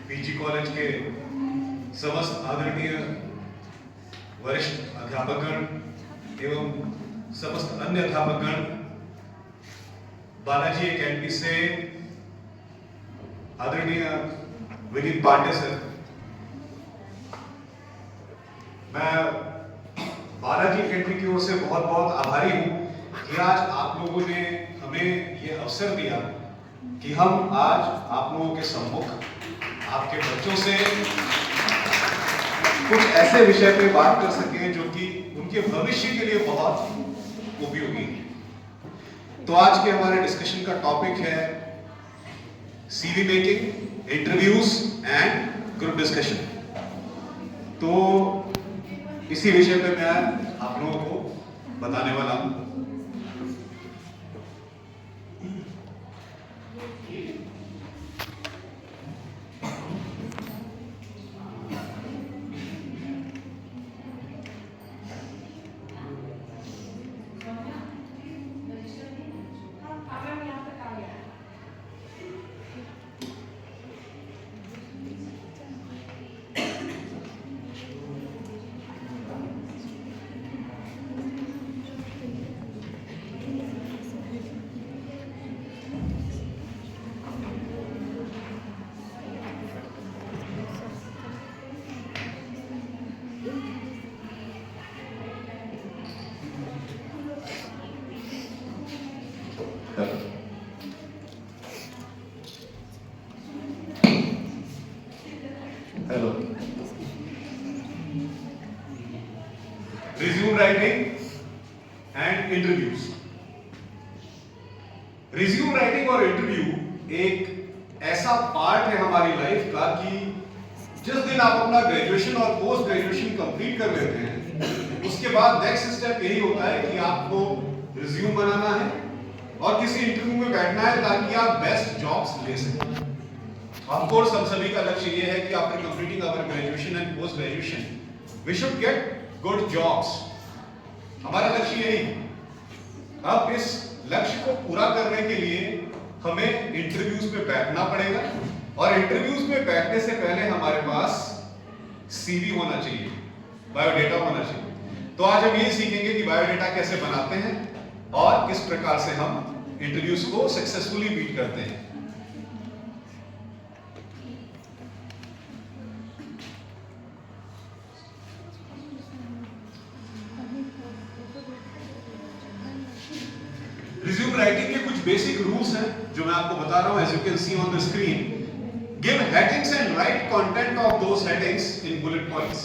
PG college के समस्त आदरणीय वरिष्ठ अध्यापकगण एवं समस्त अन्य अध्यापकगण, बालाजी एकेडमी से आदरणीय विनीत पांडे सर, मैं बालाजी एकेडमी की ओर से बहुत बहुत आभारी हूं कि आज आप लोगों ने हमें ये अवसर दिया कि हम आज आप लोगों के सम्मुख आपके बच्चों से कुछ ऐसे विषय पे बात कर सकें जो कि उनके भविष्य के लिए बहुत उपयोगी है। तो आज के हमारे डिस्कशन का टॉपिक है CV making, interviews and group discussion. तो इसी विषय पे मैं आप लोगों को बताने वाला हूं। Hello, resume writing and interviews. Resume writing और इंटरव्यू एक ऐसा पार्ट है हमारी लाइफ का कि जिस दिन आप अपना ग्रेजुएशन और पोस्ट ग्रेजुएशन कंप्लीट कर लेते हैं, उसके बाद नेक्स्ट स्टेप यही होता है कि आपको रिज्यूम बनाना है और किसी इंटरव्यू में बैठना है ताकि आप बेस्ट जॉब्स ले सकें। ऑफ कोर्स हम सभी का लक्ष्य ये है कि after completing our graduation and post graduation we should get good jobs. हमारा लक्ष्य यही है। अब इस लक्ष्य को पूरा करने के लिए हमें इंटरव्यूज में बैठना पड़ेगा और इंटरव्यूज में बैठने से पहले हमारे पास सीवी होना चाहिए, बायोडेटा होना चाहिए। तो आज हम यही सीखेंगे कि बायोडेटा कैसे बनाते हैं और किस प्रकार से हम इंटरव्यूज को सक्सेसफुली बीट करते हैं। रिज्यूम राइटिंग के कुछ बेसिक रूल्स हैं जो मैं आपको बता रहा हूं। As you can see on the screen, give headings and write content of those headings in bullet points.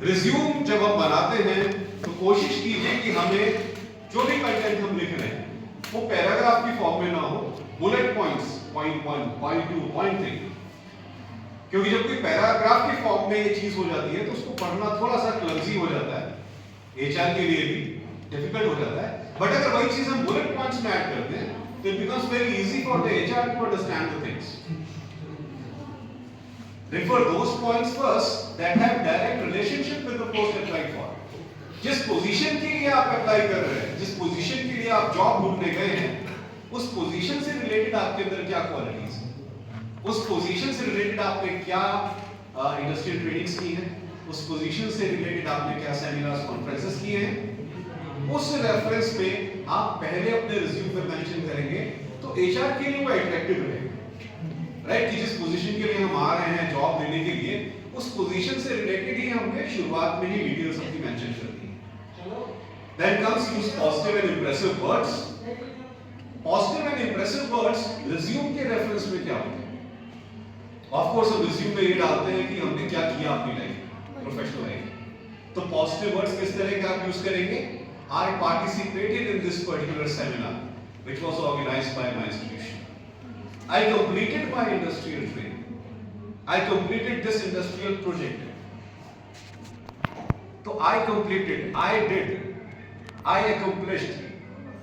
Resume जब हम बनाते हैं तो कोशिश कीजिए कि हमें जो भी कंटेंट हम लिख रहे हैं वो पैराग्राफ की फॉर्म में ना हो, bullet points, point 1, point 2, point 3। क्योंकि जब कोई पैराग्राफ की फॉर्म में ये चीज हो जाती है तो उसको पढ़ना थोड़ा सा क्लमजी हो जाता है, एचआर के लिए भी डिफिकल्ट हो जाता है। बट अगर वही चीज हम बुलेट पॉइंट्स में ऐड करते हैं तो it becomes very easy for the HR to understand the things. Refer those points first that have direct relationship with the post applied for. जिस पोजीशन के लिए आप अप्लाई कर रहे हैं, जिस पोजीशन के लिए आप जॉब ढूंढने गए हैं, उस पोजीशन से रिलेटेड आपके अंदर क्या क्वालिटीज हैं, उस पोजीशन से रिलेटेड आपने क्या इंडस्ट्रियल ट्रेनिंग्स की है, उस पोजीशन से रिलेटेड आपने क्या सेमिनार्स, कॉन्फ्रेंसेस किए हैं, उस रेफरेंस में आप पहले अपने रिज्यूम पर मेंशन करेंगे तो एचआर के लिए वो अट्रैक्टिव रहेगा, राइट? कि जिस पोजीशन के लिए हम आ रहे हैं जॉब लेने के लिए, उस पोजीशन से रिलेटेड ही हमने शुरुआत में ही डिटेल्स अपनी मेंशन कर दी। Then comes use positive and impressive words. Positive and impressive words resume के रेफरेंस में क्या होते हैं? ऑफ कोर्स हम रिज्यूम में ये डालते हैं कि हमने क्या किया अपनी लाइफ, प्रोफेशनल लाइफ। तो पॉजिटिव वर्ड्स किस तरह के आप यूज करेंगे? I participated in this particular seminar which was organized by my institution. I completed my industrial training. I completed this industrial project. तो I completed, I did, I accomplished.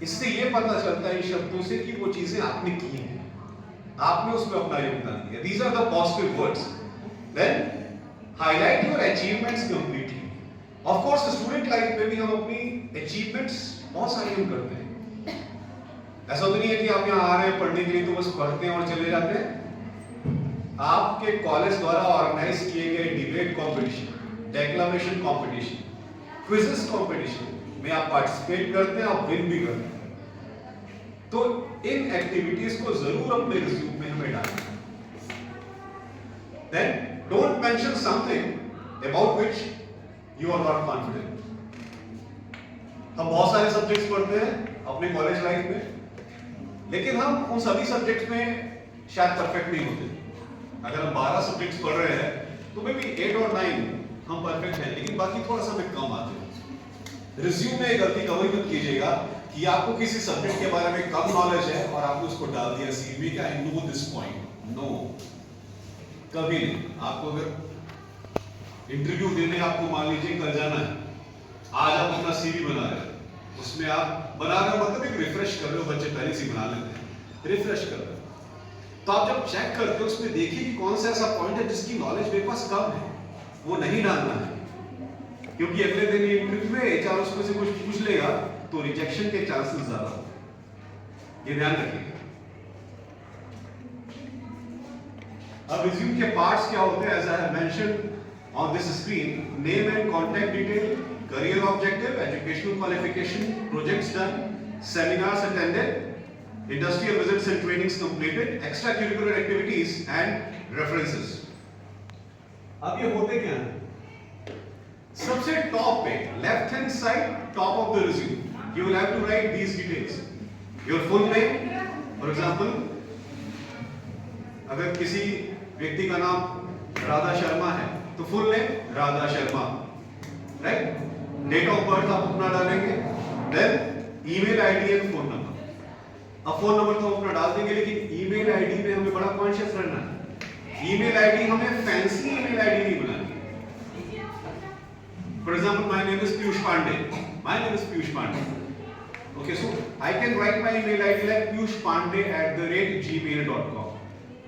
इससे ये पता चलता है इन शब्दों से कि वो चीजें आपने की हैं, आपने उसमें अपना योगदान दिया। These are the positive words. Then highlight your achievements completely. Of course student life में भी हम अपनी अचीवमेंट्स बहुत सारी हम करते हैं। ऐसा तो नहीं है कि आप यहाँ आ रहे हैं पढ़ने के लिए तो बस पढ़ते हैं और चले जाते हैं। आपके कॉलेज द्वारा ऑर्गेनाइज किए गए debate competition, declamation competition, quizzes competition में आप पार्टिसिपेट करते हैं, आप विन भी करते हैं, तो इन एक्टिविटीज को जरूर अपने रिज्यूम में हमें डालना है। Then don't mention something about which you are not confident. हम बहुत सारे सब्जेक्ट्स पढ़ते हैं अपने कॉलेज लाइफ में, लेकिन हम उन सभी सब्जेक्ट्स में शायद परफेक्ट नहीं होते। अगर हम 12 सब्जेक्ट्स पढ़ रहे हैं तो मे बी 8 और 9 हम परफेक्ट हैं, लेकिन बाकी थोड़ा सा हमें कम आते हैं। रिज्यूम में गलती कभी मत कीजिएगा कि आपको किसी सब्जेक्ट के बारे में कम नॉलेज है और आपने उसको डाल दिया सीवी का I know this point. No, कभी नहीं। आपको अगर इंटरव्यू देने आपको मान लीजिए कल जाना है, आज आप अपना सीवी बना रहे हैं, उसमें आप बना रहे हो मतलब एक रिफ्रेश कर रहे हो, बच्चे पहले से बना लेते हैं, रिफ्रेश कर रहे हो, तो आप जब चेक करते हो उसमें देखिए कि कौन सा ऐसा पॉइंट है जिसकी नॉलेज मेरे पास कम है, वो नहीं डालना है, क्योंकि अगले दिन ये इंटरव्यू में एचआर उसमें से कुछ पूछ लेगा तो रिजेक्शन के चांसेस ज्यादा होते, ये ध्यान रखिएगा। अब रिज्यूम के पार्ट्स क्या होते हैं? As I have mentioned on this screen, name and contact detail, career objective, educational qualification, projects done, seminars attended, industrial visits and trainings completed, extracurricular activities and references। अब ये होते क्या हैं? सबसे टॉप पे left hand side top of the resume you will have to write these details, your full name, for example अगर किसी व्यक्ति का नाम राधा शर्मा है तो full name Radha Sharma, right? Date of birth आप अपना डालेंगे, then email ID and phone number. अब फोन नंबर तो अपना डाल देंगे, लेकिन ईमेल आईडी पे हमें बड़ा कॉन्शियस रहना है। ईमेल आईडी हमें फैंसी ईमेल आईडी नहीं बनानी। For example, my name is Piyush Pande, my name is Piyush Pande, okay, so I can write my email ID like piyushpande@gmail.com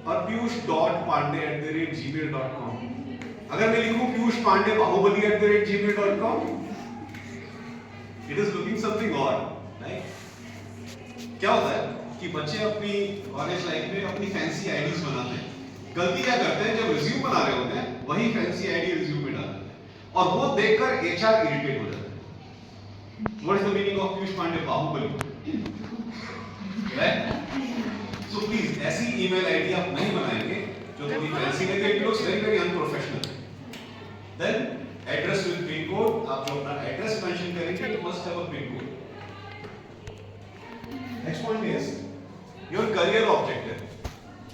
और piyush.pande@gmail.com। अगर मैं लिखूं Piyush Pande bahubali@gmail.com, it is looking something odd, right? क्या होता है कि बच्चे अपनी कॉलेज लाइफ में अपनी फैंसी आईडीज बनाते हैं। गलती क्या करते हैं? जब रिज्यूम बना रहे होते हैं वही फैंसी आईडी रिज्यूम में डालते हैं और वो देखकर एचआर इरिटेट हो जाता है। What is the meaning of Piyush Pande Bahubali, right? So please ऐसी ईमेल आईडी आप नहीं बनाएंगे जो थोड़ी फैंसी लगे, it looks very very unprofessional. Then address with pin code, आप जो अपना एड्रेस मेंशन करेंगे it must have a pin code. Next point is your career objective।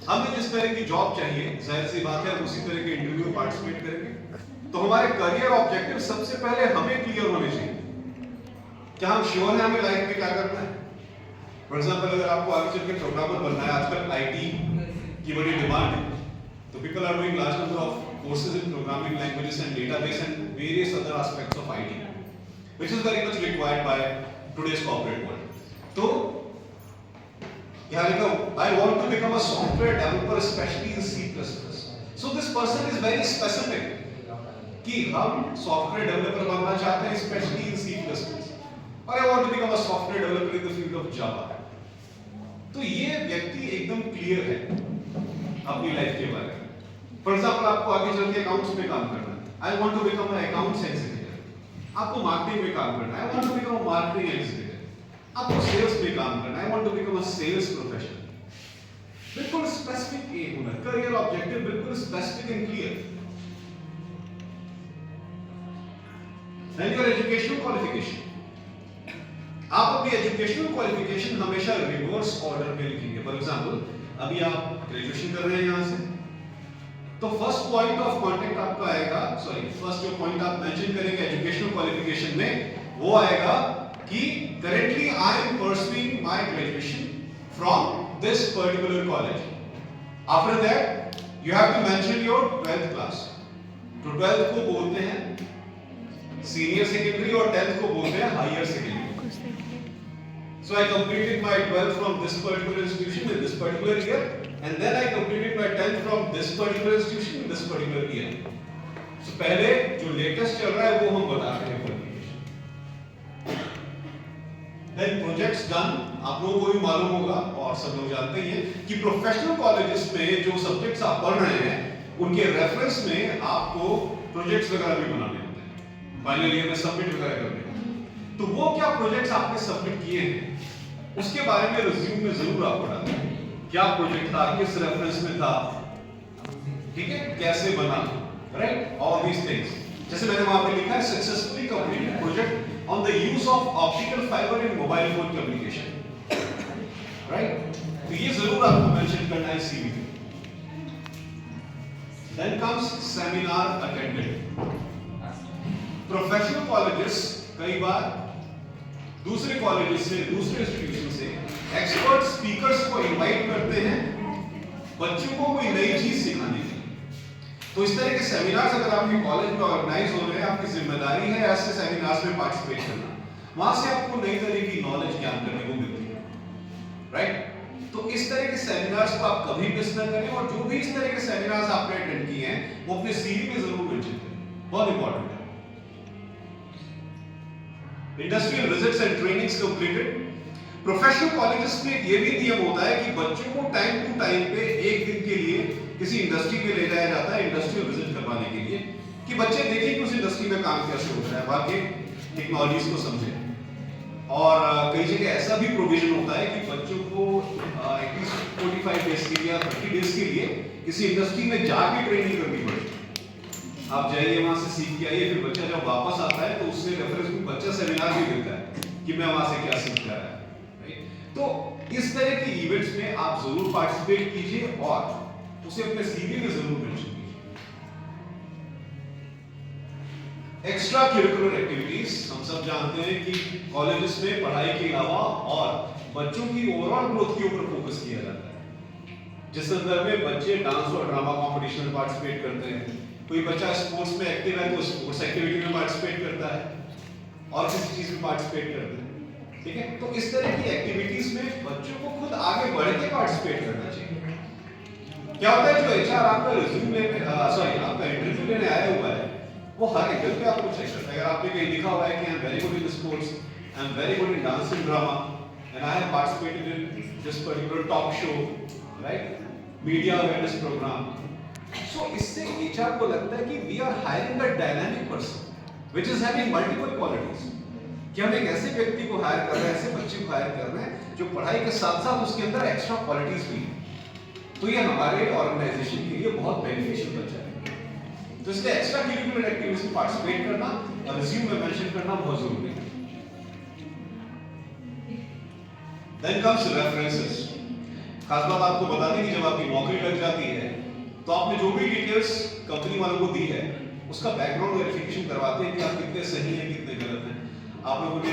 हमें जिस तरह की जॉब चाहिए, जाहिर सी बात है उसी तरह के इंटरव्यू में पार्टिसिपेट करेंगे, तो हमारे करियर ऑब्जेक्टिव सबसे पहले हमें क्लियर होने चाहिए। क्या हम श्योर हैं हमें लाइफ में क्या करना है? फॉर एग्जांपल, अगर आपको आगे चल के प्रोग्रामर बनना है, आजकल आईटी की बड़ी डिमांड है, तो people are doing large number of courses in programming languages and database and various other aspects of IT, which is very much required by today's corporate world. तो I want to become a software developer, especially in C++. So this person is very specific कि हम software developer बनना चाहते हैं, especially in C++. और I want to become a software developer in the field of Java. तो ये व्यक्ति एकदम क्लियर है अपनी लाइफ के बारे में। For example, आपको आगे चल के अकाउंट्स में काम करना है, I want to become an accounts executive. आपको मार्केटिंग में काम करना है, I want to become a marketing executive. आपको सेल्स में काम करना है, I want to become a sales professional। बिल्कुल स्पेसिफिक एम होना, करियर ऑब्जेक्टिव बिल्कुल specific and clear. And your educational qualification, आप अपनी एजुकेशनल क्वालिफिकेशन हमेशा रिवर्स ऑर्डर में लिखेंगे। फॉर एग्जांपल, अभी आप ग्रेजुएशन कर रहे हैं यहां से, तो फर्स्ट पॉइंट ऑफ कांटेक्ट आपका आएगा, फर्स्ट जो पॉइंट आप मेंशन करेंगे एजुकेशनल क्वालिफिकेशन में, वो आएगा कि currently I am pursuing my graduation from this particular college. After that, you have to mention your 12th class. तो 12th को बोलते हैं senior secondary और 10th को बोलते हैं higher secondary. So I completed my 12th from this particular institution in this particular year, and then I completed my 10th from this particular institution in this particular year. So पहले जो latest चल रहा है वो हम बताते हैं। Then projects done, आप लोगों को भी मालूम होगा और सब लोग जानते ही हैं कि प्रोफेशनल कॉलेजेस में जो सब्जेक्ट्स आप पढ़ रहे हैं उनके रेफरेंस में आपको प्रोजेक्ट्स वगैरह भी बनाने होते हैं फाइनल ईयर में सबमिट वगैरह करने। तो वो क्या प्रोजेक्ट्स आपने सबमिट किए हैं उसके बारे में रिज्यूम में जरूर आपको डालना है। क्या प्रोजेक्ट था, किस रेफरेंस में था, ठीक है, कैसे बना, राइट, ऑल दीस थिंग्स। जैसे मैंने वहां पे लिखा है successfully completed project on the use of optical fiber in mobile phone communication, right? तो ये जरूर आपको मेंशन करना है सीवी में। Then comes seminar attended. Professional colleges कई बार दूसरे कॉलेजेस से, दूसरे इंस्टीट्यूशन से एक्सपर्ट स्पीकर्स को इनवाइट करते हैं बच्चों को कोई नई चीज सिखाने के लिए। तो इस तरह के सेमिनार्स अगर आपके कॉलेज में ऑर्गेनाइज हो रहे हैं, आपकी जिम्मेदारी है ऐसे सेमिनार्स में पार्टिसिपेट करना। वहां से आपको नई तरह की नॉलेज ज्ञान करने को मिलती है, राइट। तो इस तरह के सेमिनार्स को आप कभी मिस ना करें और जो भी इस तरह के सेमिनार्स आपने अटेंड किए हैं वो अपने सीवी में जरूर मेंशन करें, बहुत इंपॉर्टेंट है। Industrial visits and trainings completed. Professional colleges में ये भी नियम होता है कि बच्चों को टाइम टू टाइम पे एक दिन के लिए किसी इंडस्ट्री में ले जाया जाता है इंडस्ट्रियल विजिट करवाने के लिए कि बच्चे देखें कि उस इंडस्ट्री में काम कैसे होता है, बाकी टेक्नोलॉजीज को समझें। और कई जगह ऐसा भी प्रोविजन होता है कि बच्चों को एटलीस्ट 45 डेज के लिए या 30 डेज के लिए किसी इंडस्ट्री में जाके ट्रेनिंग करनी पड़े। आप जाइए वहां से सीख के आइए, फिर बच्चा जब वापस आता है तो उससे रेफरेंस में बच्चा सेमिनार भी देता है कि मैं वहां से क्या सीख कर आया, राइट। तो इस तरह के इवेंट्स में आप जरूर पार्टिसिपेट कीजिए और उसे अपने सीवी में जरूर मेंशन कीजिए। एक्स्ट्रा करिकुलर एक्टिविटीज, हम सब जानते हैं कि कॉलेजेस में पढ़ाई के अलावा और बच्चों की ओवरऑल ग्रोथ के ऊपर फोकस किया जाता है, जिस संदर्भ में बच्चे डांस और ड्रामा कंपटीशन में पार्टिसिपेट करते हैं। कोई बच्चा स्पोर्ट्स में एक्टिव है तो स्पोर्ट्स एक्टिविटी में पार्टिसिपेट करता है और किसी चीज में पार्टिसिपेट करता है, ठीक है। तो इस तरह की एक्टिविटीज में बच्चों को खुद आगे बढ़ के पार्टिसिपेट करना चाहिए। क्या होता है, जो एचआर आपका रिज्यूम आपका इंटरव्यू लेने आया हुआ है वो हर एंगल पे आपको चेक करता है। अगर आपने कहीं लिखा हुआ है कि I am very good in sports, I am very good in dance and drama and I have participated in this particular talk show, right, media awareness program, so इससे एचआर को लगता है कि we are hiring a dynamic person which is having multiple qualities, कि हम एक ऐसे व्यक्ति को हायर कर रहे हैं, ऐसे बच्चे को हायर कर रहे हैं जो पढ़ाई के साथ साथ उसके अंदर एक्स्ट्रा क्वालिटीज भी हैं। तो ये हमारे ऑर्गेनाइजेशन के लिए बहुत बेनिफिशियल बच्चा है। तो इसलिए एक्स्ट्रा करिकुलर एक्टिविटीज में पार्टिसिपेट करना और रिज्यूम में मेंशन करना बहुत जरूरी है। Then comes references. खास बात आपको बता दें कि जब आपकी नौकरी लग जाती है तो आपने जो भी डिटेल्स कंपनी वालों को दी है उसका बैकग्राउंड वेरिफिकेशन करवाते हैं कि आप कितने सही हैं कितने गलत हैं। आप लोगों ने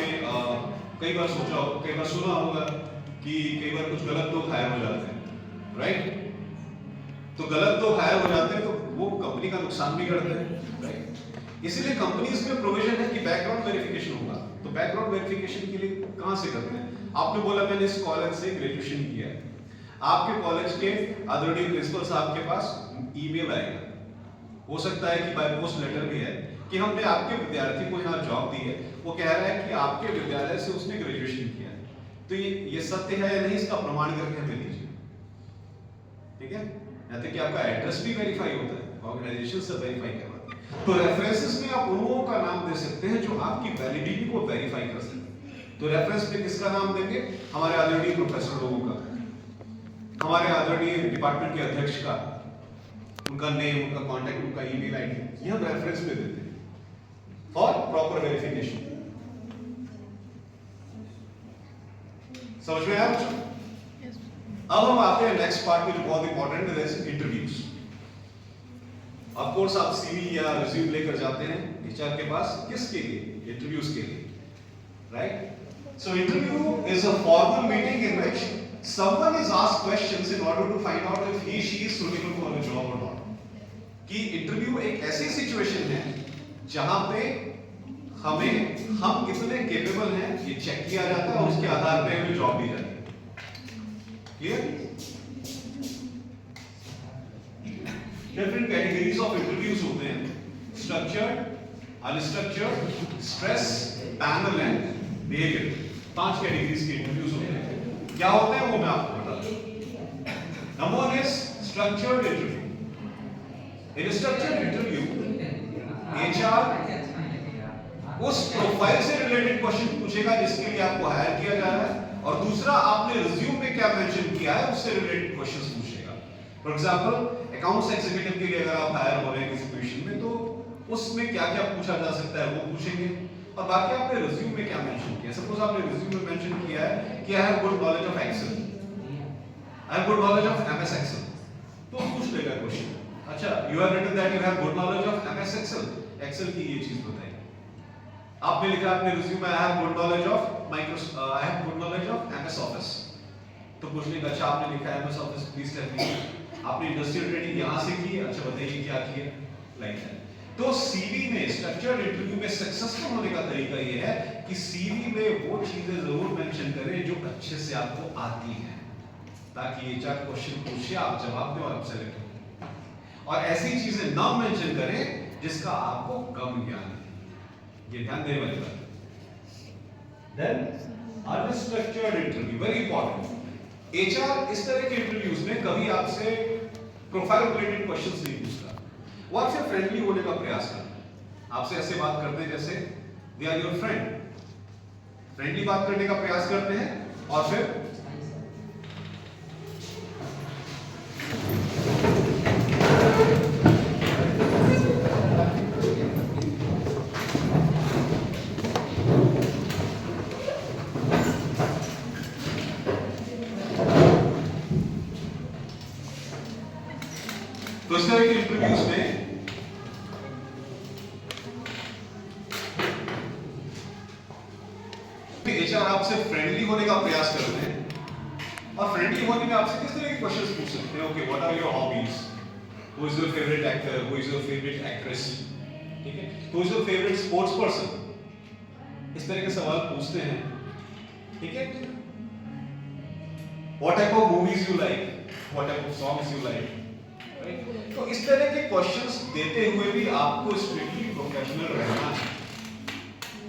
कई बार सोचा, कई बार सुना होगा कि कई बार कुछ गलत लोग हायर हो जाते हैं, राइट। तो गलत लोग हायर हो जाते हैं तो वो कंपनी का नुकसान भी करते हैं, राइट। इसीलिए कंपनीज में प्रोविजन है कि बैकग्राउंड वेरिफिकेशन होगा। तो बैकग्राउंड वेरिफिकेशन के लिए कहां से करते हैं? आपने बोला मैंने इस कॉलेज से ग्रेजुएशन किया है, आपके कॉलेज के आदरणीय प्रिंसिपल साहब के पास ईमेल आएगा, हो सकता है कि बाय पोस्ट लेटर भी है कि हमने आपके विद्यार्थी को यहाँ जॉब दी है, वो कह रहा है कि आपके विद्यालय से उसने ग्रेजुएशन किया है, तो ये सत्य है या नहीं इसका प्रमाण करके हमें दीजिए, ठीक है। यहाँ तक कि आपका एड्रेस भी वेरीफाई होता है, ऑर्गेनाइजेशन से वेरीफाई करवाते हैं। तो रेफरेंसेस में आप उन लोगों का नाम दे सकते हैं जो आपकी वैलिडिटी को वेरीफाई कर सकते हैं। तो रेफरेंस में किसका नाम देंगे? हमारे आदरणीय प्रोफेसर लोगों का, हमारे आदरणीय डिपार्टमेंट के अध्यक्ष का, उनका नेम, उनका कांटेक्ट, उनका ईमेल आईडी, ये हम रेफरेंस में देते हैं फॉर प्रॉपर वेरिफिकेशन। समझ में आया बच्चों? अब हम आते हैं नेक्स्ट पार्ट में जो बहुत इंपॉर्टेंट है, इंटरव्यूज। ऑफ कोर्स आप सीवी या रिज्यूम लेकर जाते हैं एचआर के पास, किसके लिए? इंटरव्यूज के लिए, right. So interview is a formal meeting in which someone is asked questions in order to find out if he she is suitable for a job or not। कि interview एक ऐसी situation है जहां पे हम कितने केपेबल हैं ये चेक किया जाता है और उसके आधार पे हमें जॉब दी जाती है। Clear? Different categories of interviews होते हैं, structured, unstructured, stress, panel and behaviour. 5 categories के इंटरव्यूज होते हैं। क्या होते हैं वो मैं आपको बता दूं। Number 1 is structured interview. In structured interview HR उस प्रोफाइल से रिलेटेड क्वेश्चन पूछेगा जिसके लिए आपको हायर किया जा रहा है, और दूसरा आपने रिज्यूम में क्या मेंशन किया है उससे रिलेटेड क्वेश्चंस पूछेगा। फॉर एग्जांपल अकाउंट्स एग्जीक्यूटिव के लिए अगर आप हायर हो रहे हैं किसी पोजीशन में, तो उसमें क्या क्या पूछा जा सकता है वो पूछेंगे, और बाकी आपने रिज्यूम में क्या मेंशन किया। सपोज आपने रिज्यूम में मेंशन किया है कि I have good knowledge of Excel, I have good knowledge of MS Excel, तो पूछ लेगा क्वेश्चन, अच्छा you have written that you have good knowledge of MS Excel, Excel की ये चीज बताइए। आपने लिखा अपने रिज्यूम में I have good knowledge of I have good knowledge of MS Office, तो पूछ लेगा अच्छा आपने लिखा है MS Office, please tell me आपने इंडस्ट्रियल ट्रेनिंग यहां से की है, अच्छा बताइए क्या की है, लाइक दैट। तो सीवी में स्ट्रक्चर्ड इंटरव्यू में सक्सेसफुल होने का तरीका ये है कि सीवी में वो चीजें जरूर मेंशन करें जो अच्छे से आपको आती हैं, ताकि ये 4 क्वेश्चन पूछे आप जवाब दें और आप सेलेक्ट हो, और ऐसी चीजें ना मेंशन करें जिसका आपको कम ज्ञान है, ये ध्यान देने वाली बात है। Then unstructured interview, very important. HR इस तरह के इंटरव्यूज में कभी आपसे प्रोफाइल रिलेटेड क्वेश्चंस नहीं पूछता, वो आपसे फ्रेंडली होने का प्रयास करता है, आपसे ऐसे बात करते हैं जैसे they are your friend, friendly बात करने का प्रयास करते हैं, और फिर तो इस तरह के इंटरव्यूज में एचआर आपसे फ्रेंडली होने का प्रयास करते हैं, और फ्रेंडली होने में आपसे किस तरह के क्वेश्चंस पूछ सकते हैं। Okay, what are your hobbies, who is your favourite actor, who is your favourite actress, ठीक है, who is your favourite sports person, इस तरह के सवाल पूछते हैं, ठीक है। What type of movies you like, what type of songs you like, तो इस तरह के क्वेश्चंस देते हुए भी आपको स्ट्रिक्टली प्रोफेशनल रहना है,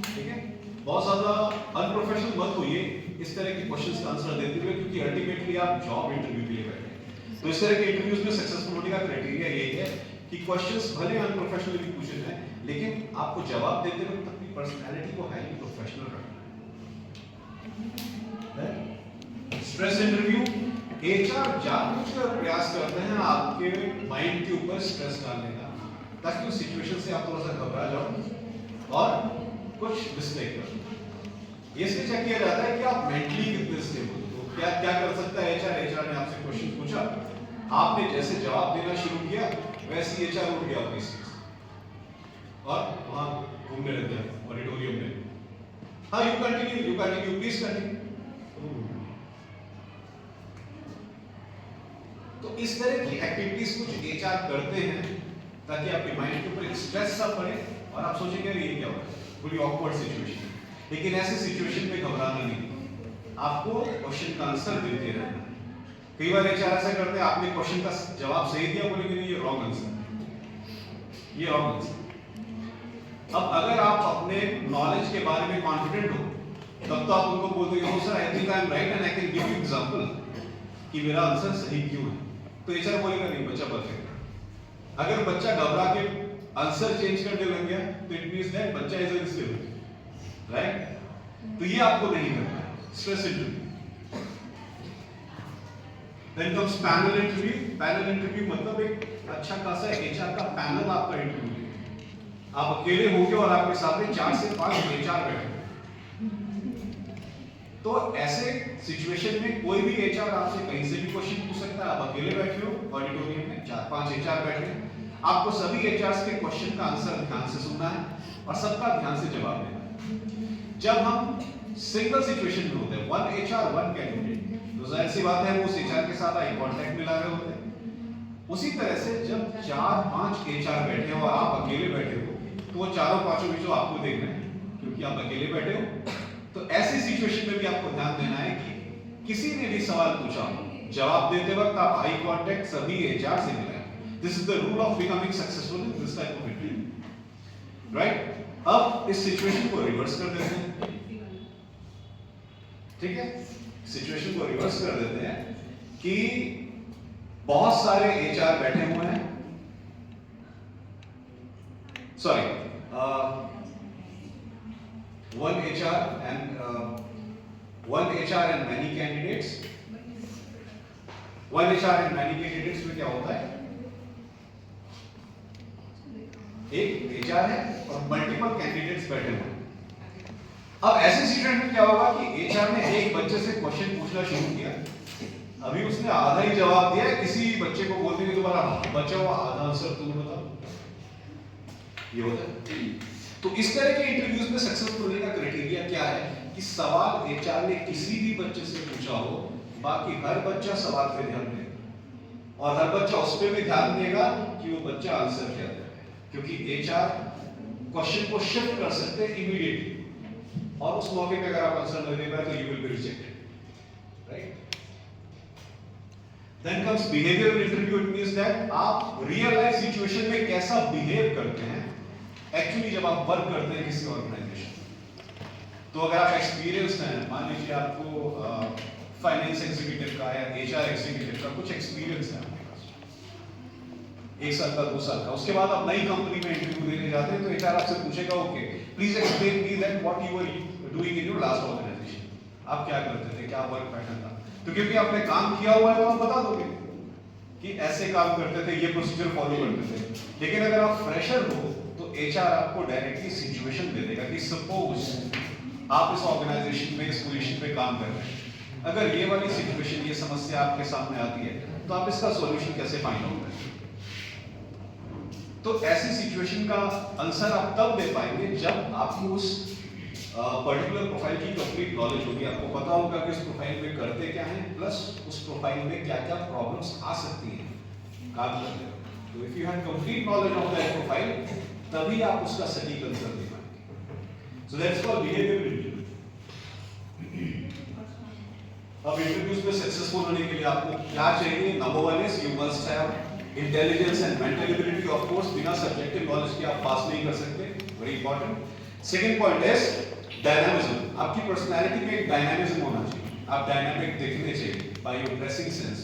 ठीक है। बहुत ज्यादा अनप्रोफेशनल मत होइए इस तरह के क्वेश्चंस का आंसर देते हुए, क्योंकि अल्टीमेटली आप जॉब इंटरव्यू के लिए बैठे हैं। तो इस तरह के इंटरव्यूज में सक्सेसफुल होने का क्राइटेरिया यही है कि क्वेश्चंस भले अनप्रोफेशनली पूछे जाएं, लेकिन आपको जवाब देते वक्त अपनी पर्सनालिटी को हाईली प्रोफेशनल रखना है। स्ट्रेस इंटरव्यू, एचआर जानबूझकर प्रयास करते हैं आपके माइंड के ऊपर स्ट्रेस डालने का, ताकि उस सिचुएशन से आप थोड़ा सा घबरा जाओ और कुछ मिस्टेक करो। ये इसलिए चेक किया जाता है कि आप मेंटली कितने स्टेबल हो। तो क्या क्या कर सकता है एचआर, एचआर ने आपसे क्वेश्चन पूछा, आपने जैसे जवाब देना शुरू किया वैसे एचआर उठ गया अपनी सीट से और वहां घूमने लग गया ऑडिटोरियम में। हाँ, यू कंटिन्यू, प्लीज कंटिन्यू। तो इस तरह की एक्टिविटीज कुछ एचआर करते हैं ताकि आपके माइंड के ऊपर एक स्ट्रेस सा पड़े और आप सोचेंगे ये क्या हो रहा है, बड़ी ऑकवर्ड सिचुएशन। लेकिन ऐसे सिचुएशन में घबराना नहीं, आपको क्वेश्चन का आंसर देते रहना। कई बार एचआर ऐसा करते हैं, आपने क्वेश्चन का जवाब सही दिया, बोलेंगे नहीं ये रॉन्ग आंसर, ये रॉन्ग आंसर। अब अगर आप अपने नॉलेज के बारे में कॉन्फिडेंट हो तब तो आप उनको बोलते हो sir I think I am right and I can give you example कि मेरा आंसर सही क्यों है। तो एचआर बोलेगा नहीं बच्चा परफेक्ट है। अगर बच्चा घबरा के आंसर चेंज करने लग गया तो इट मींस दैट बच्चा इज अनस्टेबल, राइट। तो ये आपको नहीं करना है। Stress interview, then comes panel interview. Panel interview मतलब एक अच्छा खासा एचआर का पैनल आपका इंटरव्यू लेगा। आप अकेले होंगे और आपके सामने 4 से 5 एचआर बैठे। तो ऐसे सिचुएशन में कोई भी एचआर आपसे कहीं से भी क्वेश्चन पूछ सकता है। आप अकेले बैठे हो ऑडिटोरियम में, 4-5 एचआर बैठे हैं, आपको सभी एचआरस के क्वेश्चन का आंसर ध्यान से सुनना है और सबका ध्यान से जवाब देना है। जब हम सिंगल सिचुएशन में होते हैं, 1 एचआर 1 कैंडिडेट, तो जाहिर सी बात है वो उस एचआर के साथ आई कांटेक्ट में ला रहे होते हैं। उसी तरह से जब 4-5 एचआर बैठे हो और आप अकेले बैठे हो तो वो चारों पांचों भी जो आपको देख रहे हैं क्योंकि आप अकेले बैठे हो। तो ऐसी सिचुएशन में भी आपको ध्यान देना है कि किसी ने भी सवाल पूछा, जवाब देते वक्त आप आई कांटेक्ट सभी एचआर से मिलाएं। This is the rule of becoming successful in this type of interview, right. अब इस सिचुएशन को रिवर्स कर देते हैं। ठीक है, सिचुएशन को रिवर्स कर देते हैं कि बहुत सारे एचआर बैठे हुए हैं, sorry, one HR and many candidates. One HR and many candidates में क्या होता है? एक HR है और मल्टीपल कैंडिडेट्स बैठे हुए हैं। अब ऐसे सिचुएशन में क्या होगा कि HR ने एक बच्चे से क्वेश्चन पूछना शुरू किया, अभी उसने आधा ही जवाब दिया, किसी बच्चे को बोलते कि तुम्हारा बच्चा हुआ आधा आंसर तुम बताओ, ये होता है। तो इस तरह के इंटरव्यूज में सक्सेसफुल होने का क्राइटेरिया क्या है कि सवाल एचआर ने किसी भी बच्चे से पूछा हो, बाकी हर बच्चा सवाल पे ध्यान देगा और हर बच्चा उस पे भी ध्यान देगा कि वो बच्चा आंसर क्या दे रहा है, क्योंकि एचआर क्वेश्चन को शिफ्ट कर सकते हैं इमीडिएटली और उस मौके पे अगर आप आंसर नहीं दे पाए तो you will be rejected, right. Then comes behavioural interview. It means that आप रियल लाइफ सिचुएशन में कैसा बिहेव करते हैं एक्चुअली जब आप वर्क करते हैं किसी ऑर्गेनाइजेशन। तो अगर आप एक्सपीरियंस्ड हैं, मान लीजिए आपको फाइनेंस एग्जीक्यूटिव का या एचआर एग्जीक्यूटिव का कुछ एक्सपीरियंस है आपके पास, 1 साल का 2 साल का, उसके बाद आप नई कंपनी में इंटरव्यू देने जाते हैं तो एचआर आपसे पूछेगा, okay please explain me that what you were doing in your last organisation. आप क्या करते थे, क्या वर्क पैटर्न था, तो क्योंकि आपने काम किया हुआ है तो आप बता दोगे कि ऐसे काम करते थे, ये प्रोसीजर फॉलो करते थे। लेकिन अगर आप फ्रेशर हो तो एचआर आपको डायरेक्टली सिचुएशन दे देगा कि सपोज आप इस ऑर्गेनाइजेशन में इस पोजीशन पे काम कर रहे हैं, अगर ये वाली सिचुएशन, ये समस्या आपके सामने आती है तो आप इसका सॉल्यूशन कैसे फाइंड आउट करेंगे। तो ऐसी सिचुएशन का आंसर आप तब दे पाएंगे जब आपको उस पर्टिकुलर प्रोफाइल की कंप्लीट नॉलेज होगी, आपको पता होगा कि उस प्रोफाइल में करते क्या हैं, प्लस उस प्रोफाइल में क्या क्या प्रॉब्लम्स आ सकती हैं काम करते हुए। तो if you have complete knowledge of that profile, तभी आप उसका सटीक आंसर दे पाएंगे। So that's called behavioural interview. अब इंटरव्यूज में सक्सेसफुल होने के लिए आपको क्या चाहिए? Number 1 is you must have intelligence and mental ability. Of course बिना सब्जेक्टिव नॉलेज के आप पास नहीं कर सकते, very important. Second point is dynamism. आपकी पर्सनालिटी में एक डायनामिज्म होना चाहिए, आप डायनामिक दिखने चाहिए by your dressing sense,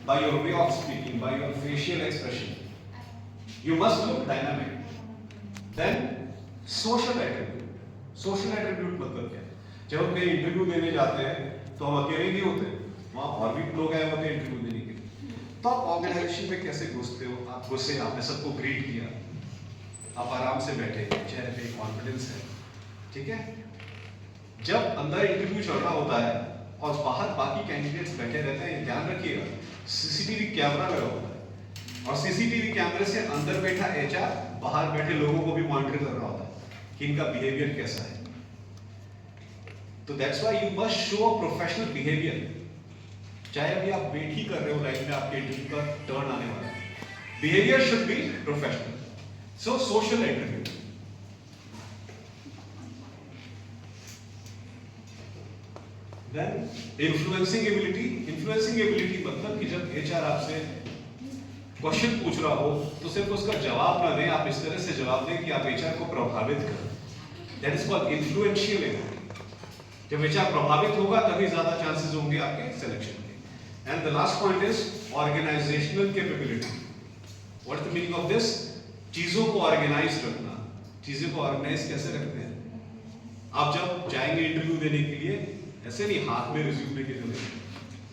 by your way of speaking, by your facial expression, you must look dynamic. Then social attribute. Social attribute मतलब क्या है? जब हम कहीं इंटरव्यू देने जाते हैं तो हम अकेले नहीं होते, वहां और भी लोग आए होते हैं इंटरव्यू देने के लिए। तो आप ऑर्गेनाइजेशन में कैसे घुसते हो? आप घुसे, आपने सबको ग्रीट किया, आप आराम से बैठे, चेहरे पे कॉन्फिडेंस है, ठीक है। जब अंदर इंटरव्यू चल रहा होता है और बाहर बाकी कैंडिडेट्स बैठे रहते हैं, ध्यान रखिएगा सीसीटीवी कैमरा लगा होता है और सीसीटीवी कैमरे से अंदर बैठा एचआर बाहर बैठे लोगों को भी मॉनिटर कर रहा होता है कि इनका बिहेवियर कैसा है। तो that's why you must show a professional behaviour. चाहे अभी आप वेट ही कर रहे हो, लाइफ में आपके इंटरव्यू का टर्न आने वाला है, behaviour should be professional. So social interview. Then influencing ability. Influencing ability मतलब कि जब एचआर आपसे क्वेश्चन पूछ रहा हो तो सिर्फ उसका जवाब ना दें, आप इस तरह से जवाब दें कि आप एचआर को प्रभावित करें। That is called influential ability. जब एचआर प्रभावित होगा तभी ज्यादा चांसेस होंगे आपके सिलेक्शन के। And the last point is organisational capability. What is the meaning of this? चीजों को ऑर्गेनाइज रखना। चीजों को ऑर्गेनाइज कैसे रखते हैं? आप जब जाएंगे इंटरव्यू देने के लिए, ऐसे नहीं हाथ में रिज्यूम लेके चले,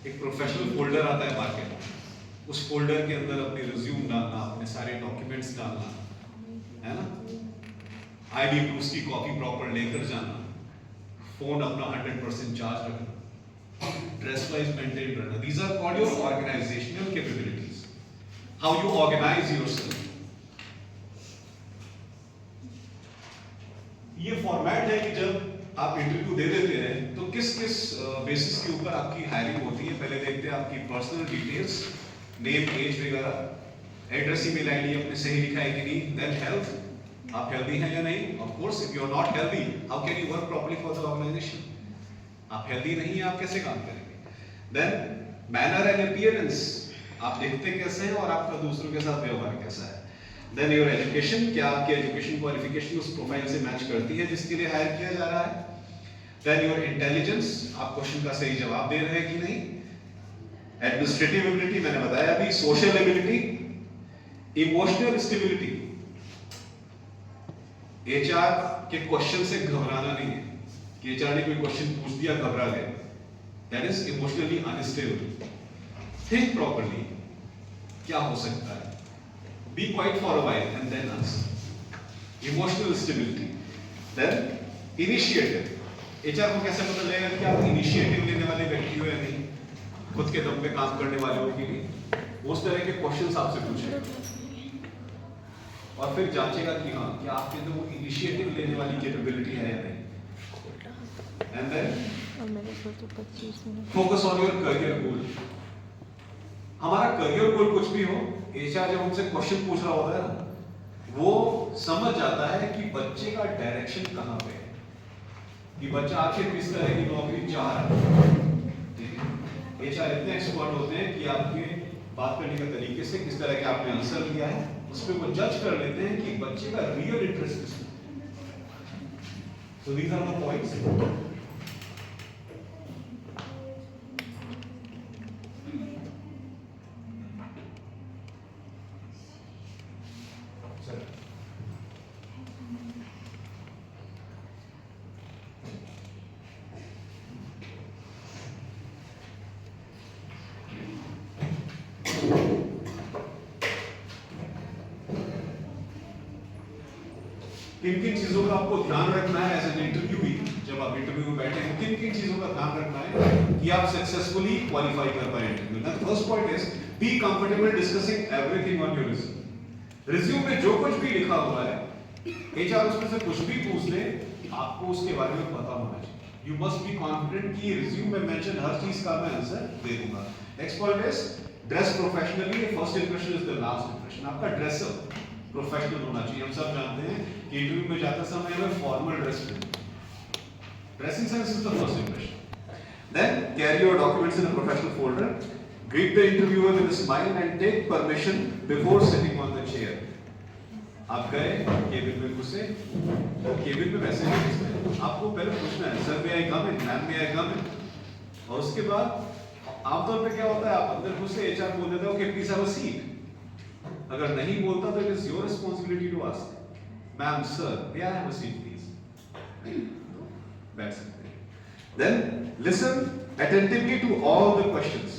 एक प्रोफेशनल फोल्डर आता है मार्केट में, उस फोल्डर के अंदर अपने रिज्यूम डालना, अपने सारे डॉक्यूमेंट्स डालना, है ना, आईडी प्रूफ की कॉपी प्रॉपर लेकर जाना, फोन अपना 100% चार्ज रखना, ड्रेस वाइज मेंटेन रहना। These are called your organisational capabilities, how you organise yourself. ये फॉर्मेट है कि जब आप इंटरव्यू दे देते हैं तो किस किस बेसिस के ऊपर आपकी हायरिंग होती है। पहले देखते हैं आपकी पर्सनल डिटेल्स, नेम, एज वगैरह, एड्रेस, ईमेल आईडी अपने सही लिखा है कि नहीं। देन हेल्थ, आप हेल्दी हैं या नहीं। Of course if you are not healthy, how can you work properly for the organisation? आप हेल्दी नहीं हैं, आप कैसे काम करेंगे? देन मैनर एंड अपीयरेंस, आप दिखते कैसे हैं और आपका दूसरों के साथ व्यवहार कैसा है। देन योर एजुकेशन, क्या आपकी एजुकेशन क्वालिफिकेशन उस प्रोफाइल से मैच करती है जिसके लिए हायर किया जा रहा है। देन योर इंटेलिजेंस, आप क्वेश्चन का सही जवाब दे रहे हैं कि नहीं, एडमिनिस्ट्रेटिव एबिलिटी मैंने बताया अभी, social ability, emotional stability. HR के क्वेश्चन से घबराना नहीं है कि एचआर ने कोई क्वेश्चन पूछ दिया घबरा गए, that is emotionally unstable. Think properly, क्या हो सकता है, be quite for a while and then answer. Emotional stability, then initiative. HR को कैसे पता लगेगा कि आप इनिशिएटिव लेने वाले व्यक्ति हो या नहीं, खुद के दम पे काम करने वाले हो कि नहीं। उस तरह के क्वेश्चंस आपसे पूछेगा और फिर जांचेगा कि हाँ, क्या आपके अंदर वो इनिशिएटिव लेने वाली कैपेबिलिटी है या नहीं। And then focus on your career goal. हमारा करियर गोल कुछ भी हो, एचआर जब हमसे क्वेश्चन पूछ रहा होता है ना, वो समझ जाता है कि बच्चे का डायरेक्शन कहां पे है, कि बच्चा आखिर किस तरह की नौकरी चाह रहा है। एचआर इतने एक्सपर्ट होते हैं कि आपके बात करने के तरीके से, किस तरह के आपने आंसर दिया है, उस पर वो जज कर लेते हैं कि बच्चे का रियल इंटरेस्ट किसमें। सो दीस आर द पॉइंट्स। किन किन चीजों का आपको ध्यान रखना है एज एन इंटरव्यूई, जब आप इंटरव्यू में बैठे हैं, किन किन चीजों का ध्यान रखना है कि आप सक्सेसफुली क्वालिफाई कर पाए इंटरव्यू में। First point is be comfortable discussing everything on your resume. Resume में जो कुछ भी लिखा हुआ है, एचआर उसमें से कुछ भी पूछ ले, आपको उसके बारे में पता होना चाहिए। यू मस्ट बी कॉन्फिडेंट कि रिज्यूम में मेंशन हर चीज का मैं आंसर दे दूंगा। Next point is dress professionally. First impression is the last impression. आपका ड्रेसअप प्रोफेशनल होना चाहिए। हम सब जानते हैं कि इंटरव्यू में जाते समय हमें फॉर्मल ड्रेस पहनना। Dressing sense is the first impression. Then carry your documents in a professional folder, greet the interviewer with a smile and take permission before sitting on the chair. आप गए cabin में घुसे, तो cabin में वैसे नहीं घुसते, आपको पहले पूछना है सर मे आई कम इन, मैम मे आई कम इन। और उसके बाद आमतौर पे क्या होता है, आप अंदर घुसे, एचआर बोल देता है okay please have a seat. अगर नहीं बोलता तो it is your responsibility to ask ma'am sir may I have a seat please, बैठ सकते हैं। Then listen attentively to all the questions,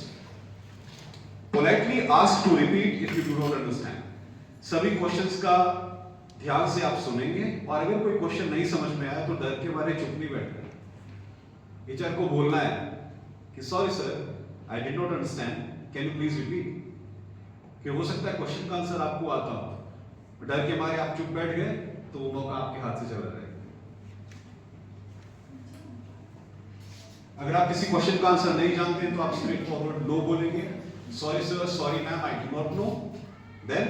politely ask to repeat if you do not understand. सभी questions का ध्यान से आप सुनेंगे और अगर कोई क्वेश्चन नहीं समझ में आया तो डर के मारे चुप नहीं बैठना। एचआर को बोलना है कि sorry sir I did not understand, can you please repeat. कि हो सकता है क्वेश्चन का आंसर आपको आता हो, डर के मारे आप चुप बैठ गए तो वो मौका आपके हाथ से चला जाएगा। अगर आप किसी क्वेश्चन का आंसर नहीं जानते तो आप स्ट्रेट फॉरवर्ड नो बोलेंगे, sorry sir, sorry ma'am, I do not know. Then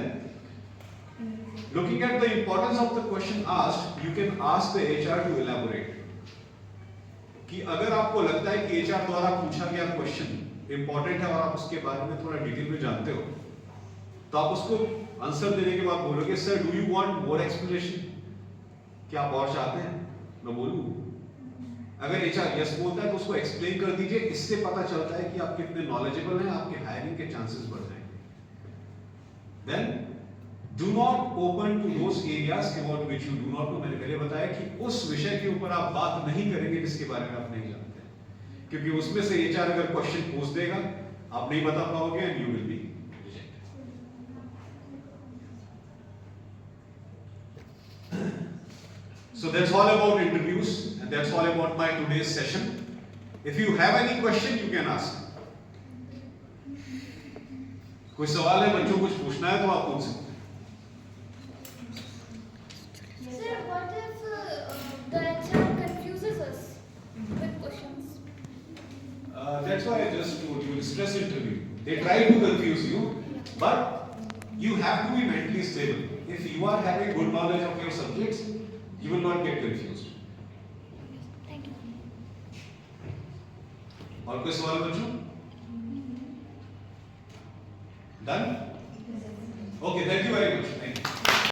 looking at the importance of the question asked, you can ask the HR to elaborate। कि अगर आपको लगता है कि HR द्वारा पूछा गया क्वेश्चन इंपॉर्टेंट है और आप उसके बारे में थोड़ा डिटेल में जानते हो, तो आप उसको आंसर देने के बाद बोलोगे sir do you want more explanation, क्या आप और चाहते हैं मैं बोलूं। अगर HR यस बोलता है तो उसको एक्सप्लेन कर दीजिए, इससे पता चलता है कि आप कितने नॉलेजेबल हैं, आपके हायरिंग के चांसेस बढ़ जाएंगे। Then Do not open to those areas about which you do not know। मैंने पहले बताया कि उस विषय के ऊपर आप बात नहीं करेंगे जिसके बारे में आप नहीं जानते, क्योंकि उसमें से एचआर अगर क्वेश्चन पूछ देगा आप नहीं बता पाओगे and you will be rejected. So that's all about interviews and that's all about my today's session. If you have any question you can ask। कोई सवाल है बच्चों, कुछ पूछना है तो आप पूछ सकते हैं। That's why I just told you, stress interview. They try to confuse you, but you have to be mentally stable. If you are having good knowledge of your subjects, you will not get confused. Thank you. और कोई सवाल बच्चों? Done?